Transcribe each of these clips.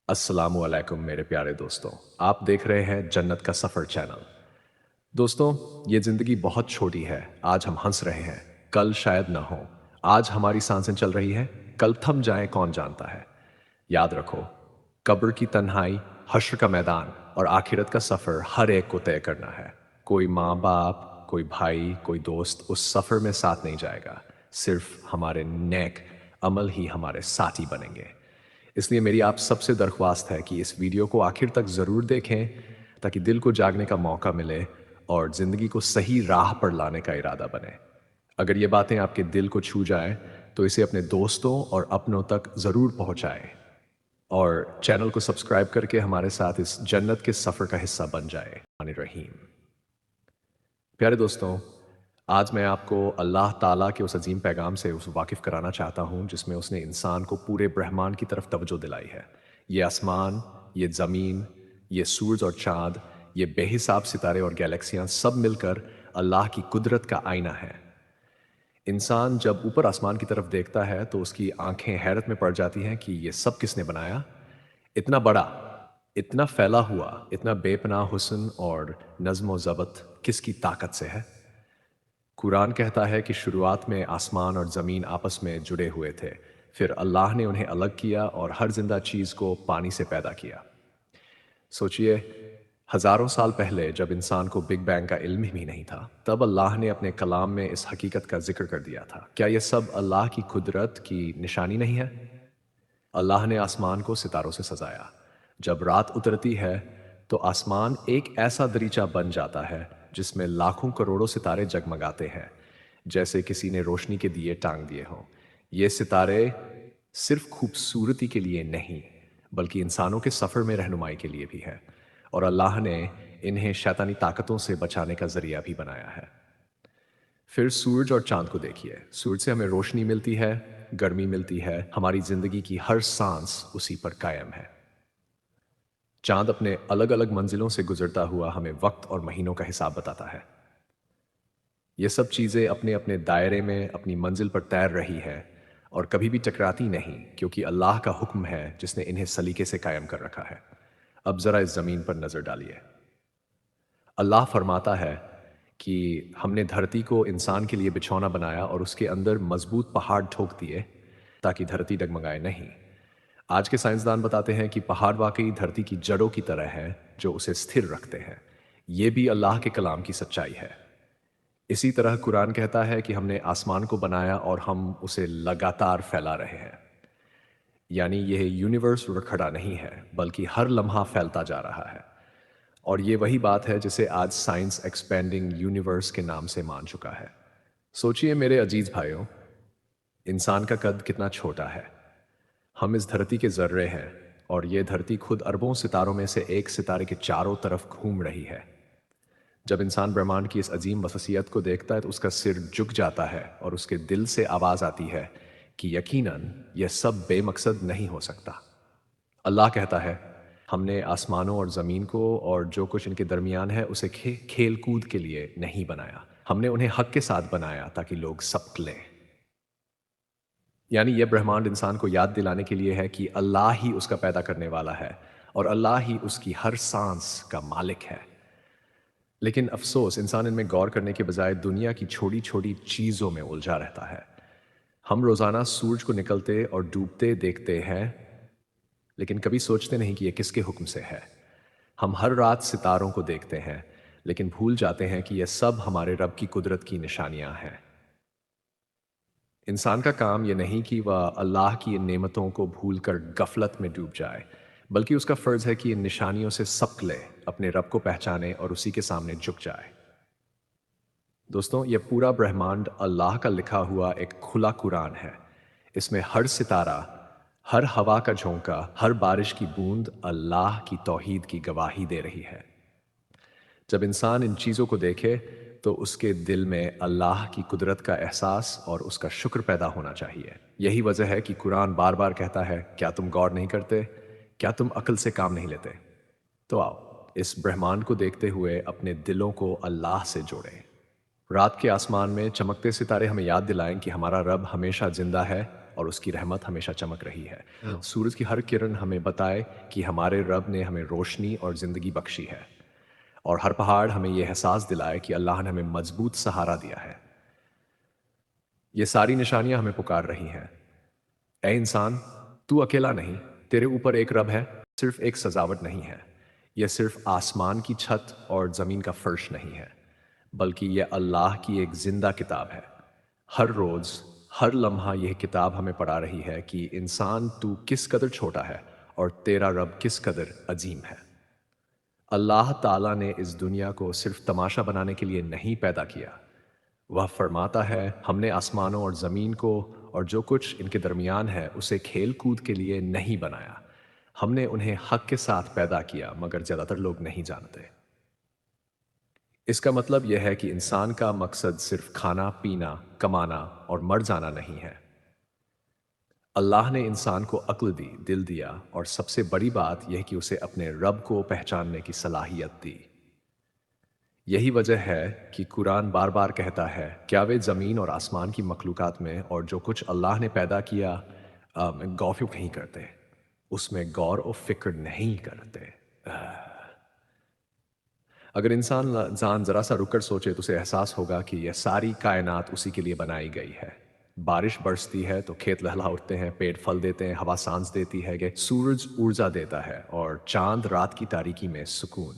अस्सलामु अलैकुम मेरे प्यारे दोस्तों। आप देख रहे हैं जन्नत का सफ़र चैनल। दोस्तों, ये ज़िंदगी बहुत छोटी है। आज हम हंस रहे हैं, कल शायद ना हो। आज हमारी सांसें चल रही हैं, कल थम जाए कौन जानता है। याद रखो, कब्र की तन्हाई, हश्र का मैदान और आखिरत का सफ़र हर एक को तय करना है। कोई माँ बाप, कोई भाई, कोई दोस्त उस सफ़र में साथ नहीं जाएगा। सिर्फ हमारे नेक अमल ही हमारे साथी बनेंगे। इसलिए मेरी आप सबसे दरख्वास्त है कि इस वीडियो को आखिर तक ज़रूर देखें, ताकि दिल को जागने का मौका मिले और ज़िंदगी को सही राह पर लाने का इरादा बने। अगर ये बातें आपके दिल को छू जाएं, तो इसे अपने दोस्तों और अपनों तक ज़रूर पहुंचाएं और चैनल को सब्सक्राइब करके हमारे साथ इस जन्नत के सफ़र का हिस्सा बन जाए। रहीम। प्यारे दोस्तों, आज मैं आपको अल्लाह ताला के उस अजीम पैगाम से उस वाकिफ़ कराना चाहता हूँ जिसमें उसने इंसान को पूरे ब्रह्मांड की तरफ तवज्जो दिलाई है। ये आसमान, ये ज़मीन, ये सूरज और चाँद, ये बेहिसाब सितारे और गैलेक्सियाँ सब मिलकर अल्लाह की कुदरत का आईना है। इंसान जब ऊपर आसमान की तरफ देखता है तो उसकी आंखें हैरत में पड़ जाती हैं कि ये सब किसने बनाया? इतना बड़ा, इतना फैला हुआ, इतना बेपनाह हुस्न और नज़्म व ज़ब्त किसकी ताकत से है? कुरान कहता है कि शुरुआत में आसमान और ज़मीन आपस में जुड़े हुए थे। फिर अल्लाह ने उन्हें अलग किया और हर जिंदा चीज़ को पानी से पैदा किया। सोचिए, हज़ारों साल पहले जब इंसान को बिग बैंग का इल्म भी नहीं था, तब अल्लाह ने अपने कलाम में इस हकीकत का जिक्र कर दिया था। क्या यह सब अल्लाह की कुदरत की निशानी नहीं है? अल्लाह ने आसमान को सितारों से सजाया। जब रात उतरती है तो आसमान एक ऐसा दरीचा बन जाता है जिसमें लाखों करोड़ों सितारे जगमगाते हैं, जैसे किसी ने रोशनी के दिए टांग दिए हों। ये सितारे सिर्फ खूबसूरती के लिए नहीं, बल्कि इंसानों के सफ़र में रहनुमाई के लिए भी है। और अल्लाह ने इन्हें शैतानी ताकतों से बचाने का जरिया भी बनाया है। फिर सूरज और चांद को देखिए। सूरज से हमें रोशनी मिलती है, गर्मी मिलती है, हमारी जिंदगी की हर सांस उसी पर कायम है। चांद अपने अलग अलग मंजिलों से गुजरता हुआ हमें वक्त और महीनों का हिसाब बताता है। ये सब चीज़ें अपने अपने दायरे में अपनी मंजिल पर तैर रही है और कभी भी टकराती नहीं, क्योंकि अल्लाह का हुक्म है जिसने इन्हें सलीके से कायम कर रखा है। अब ज़रा इस ज़मीन पर नज़र डालिए। अल्लाह फरमाता है कि हमने धरती को इंसान के लिए बिछौना बनाया और उसके अंदर मजबूत पहाड़ ठोक दिए ताकि धरती डगमगाए नहीं। आज के साइंसदान बताते हैं कि पहाड़ वाकई धरती की जड़ों की तरह है जो उसे स्थिर रखते हैं। ये भी अल्लाह के कलाम की सच्चाई है। इसी तरह कुरान कहता है कि हमने आसमान को बनाया और हम उसे लगातार फैला रहे हैं। यानी यह यूनिवर्स रुक खड़ा नहीं है, बल्कि हर लम्हा फैलता जा रहा है। और ये वही बात है जिसे आज साइंस एक्सपेंडिंग यूनिवर्स के नाम से मान चुका है। सोचिए मेरे अजीज भाइयों, इंसान का कद कितना छोटा है। हम इस धरती के जर्रे हैं और ये धरती खुद अरबों सितारों में से एक सितारे के चारों तरफ घूम रही है। जब इंसान ब्रह्मांड की इस अजीम वसीयत को देखता है तो उसका सिर झुक जाता है और उसके दिल से आवाज आती है कि यकीनन यह सब बेमकसद नहीं हो सकता। अल्लाह कहता है, हमने आसमानों और ज़मीन को और जो कुछ इनके दरमियान है उसे खेल कूद के लिए नहीं बनाया। हमने उन्हें हक के साथ बनाया ताकि लोग सबक लें। यानी यह ब्रह्मांड इंसान को याद दिलाने के लिए है कि अल्लाह ही उसका पैदा करने वाला है और अल्लाह ही उसकी हर सांस का मालिक है। लेकिन अफसोस, इंसान इनमें गौर करने के बजाय दुनिया की छोटी छोटी चीज़ों में उलझा रहता है। हम रोज़ाना सूरज को निकलते और डूबते देखते हैं, लेकिन कभी सोचते नहीं कि यह किसके हुक्म से है। हम हर रात सितारों को देखते हैं, लेकिन भूल जाते हैं कि यह सब हमारे रब की कुदरत की निशानियां हैं। इंसान का काम यह नहीं कि वह अल्लाह की इन नेमतों को भूलकर गफलत में डूब जाए, बल्कि उसका फर्ज है कि इन निशानियों से सबक ले, अपने रब को पहचाने और उसी के सामने झुक जाए। दोस्तों, यह पूरा ब्रह्मांड अल्लाह का लिखा हुआ एक खुला कुरान है। इसमें हर सितारा, हर हवा का झोंका, हर बारिश की बूंद अल्लाह की तौहीद की गवाही दे रही है। जब इंसान इन चीज़ों को देखे तो उसके दिल में अल्लाह की कुदरत का एहसास और उसका शुक्र पैदा होना चाहिए। यही वजह है कि कुरान बार बार कहता है, क्या तुम गौर नहीं करते? क्या तुम अक्ल से काम नहीं लेते? तो आओ, इस ब्रह्मांड को देखते हुए अपने दिलों को अल्लाह से जोड़ें। रात के आसमान में चमकते सितारे हमें याद दिलाएं कि हमारा रब हमेशा जिंदा है اور اس کی رحمت ہمیشہ چمک رہی ہے۔ سورج کی ہر کرن ہمیں بتائے کہ ہمارے رب نے ہمیں روشنی اور زندگی بخشی ہے، اور ہر پہاڑ ہمیں یہ احساس دلائے کہ اللہ نے ہمیں مضبوط سہارا دیا ہے۔ یہ ساری نشانیاں ہمیں پکار رہی ہیں، اے انسان، تو اکیلا نہیں، تیرے اوپر ایک رب ہے۔ صرف ایک سجاوٹ نہیں ہے، یہ صرف آسمان کی چھت اور زمین کا فرش نہیں ہے، بلکہ یہ اللہ کی ایک زندہ کتاب ہے۔ ہر روز، ہر لمحہ یہ کتاب ہمیں پڑھا رہی ہے کہ انسان تو کس قدر چھوٹا ہے اور تیرا رب کس قدر عظیم ہے۔ اللہ تعالیٰ نے اس دنیا کو صرف تماشا بنانے کے لیے نہیں پیدا کیا۔ وہ فرماتا ہے، ہم نے آسمانوں اور زمین کو اور جو کچھ ان کے درمیان ہے اسے کھیل کود کے لیے نہیں بنایا۔ ہم نے انہیں حق کے ساتھ پیدا کیا، مگر زیادہ تر لوگ نہیں جانتے۔ اس کا مطلب یہ ہے کہ انسان کا مقصد صرف کھانا پینا، کمانا اور مر جانا نہیں ہے۔ اللہ نے انسان کو عقل دی، دل دیا، اور سب سے بڑی بات یہ کہ اسے اپنے رب کو پہچاننے کی صلاحیت دی۔ یہی وجہ ہے کہ قرآن بار بار کہتا ہے، کیا وہ زمین اور آسمان کی مخلوقات میں اور جو کچھ اللہ نے پیدا کیا غور نہیں کرتے، اس میں غور و فکر نہیں کرتے۔ اگر انسان ذرا سا رک کر سوچے تو اسے احساس ہوگا کہ یہ ساری کائنات اسی کے لیے بنائی گئی ہے۔ بارش برستی ہے تو کھیت لہلا اٹھتے ہیں، پیڑ پھل دیتے ہیں، ہوا سانس دیتی ہے، کہ سورج ارجا دیتا ہے اور چاند رات کی تاریکی میں سکون۔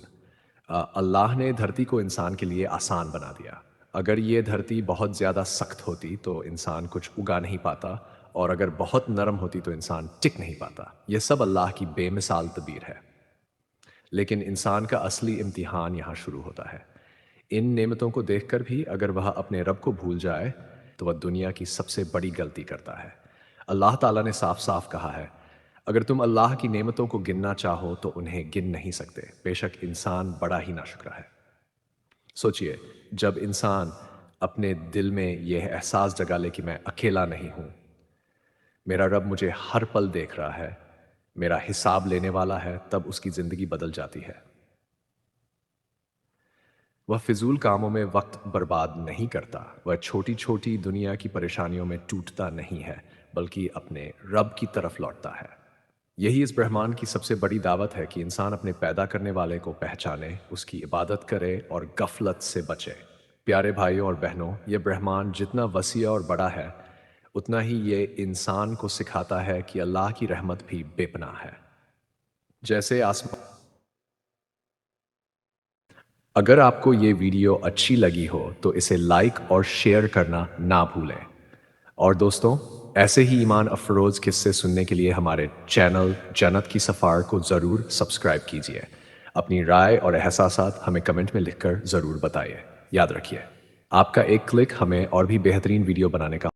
اللہ نے دھرتی کو انسان کے لیے آسان بنا دیا۔ اگر یہ دھرتی بہت زیادہ سخت ہوتی تو انسان کچھ اگا نہیں پاتا، اور اگر بہت نرم ہوتی تو انسان ٹک نہیں پاتا۔ یہ سب اللہ کی بے مثال تدبیر ہے۔ لیکن انسان کا اصلی امتحان یہاں شروع ہوتا ہے۔ ان نعمتوں کو دیکھ کر بھی اگر وہ اپنے رب کو بھول جائے تو وہ دنیا کی سب سے بڑی غلطی کرتا ہے۔ اللہ تعالیٰ نے صاف صاف کہا ہے، اگر تم اللہ کی نعمتوں کو گننا چاہو تو انہیں گن نہیں سکتے، بے شک انسان بڑا ہی ناشکرا ہے۔ سوچئے، جب انسان اپنے دل میں یہ احساس جگا لے کہ میں اکیلا نہیں ہوں، میرا رب مجھے ہر پل دیکھ رہا ہے، میرا حساب لینے والا ہے، تب اس کی زندگی بدل جاتی ہے۔ وہ فضول کاموں میں وقت برباد نہیں کرتا، وہ چھوٹی چھوٹی دنیا کی پریشانیوں میں ٹوٹتا نہیں ہے، بلکہ اپنے رب کی طرف لوٹتا ہے۔ یہی اس برہمان کی سب سے بڑی دعوت ہے کہ انسان اپنے پیدا کرنے والے کو پہچانے، اس کی عبادت کرے اور غفلت سے بچے۔ پیارے بھائیوں اور بہنوں، یہ برہمان جتنا وسیع اور بڑا ہے، اتنا ہی یہ انسان کو سکھاتا ہے کہ اللہ کی رحمت بھی بے پناہ ہے۔ جیسے آسمان۔ اگر آپ کو یہ ویڈیو اچھی لگی ہو تو اسے لائک اور شیئر کرنا نہ بھولیں، اور دوستوں، ایسے ہی ایمان افروز قصے سننے کے لیے ہمارے چینل جنت کی سفار کو ضرور سبسکرائب کیجیے۔ اپنی رائے اور احساسات ہمیں کمنٹ میں لکھ کر ضرور بتائیے۔ یاد رکھیے، آپ کا ایک کلک ہمیں اور بھی بہترین ویڈیو بنانے کا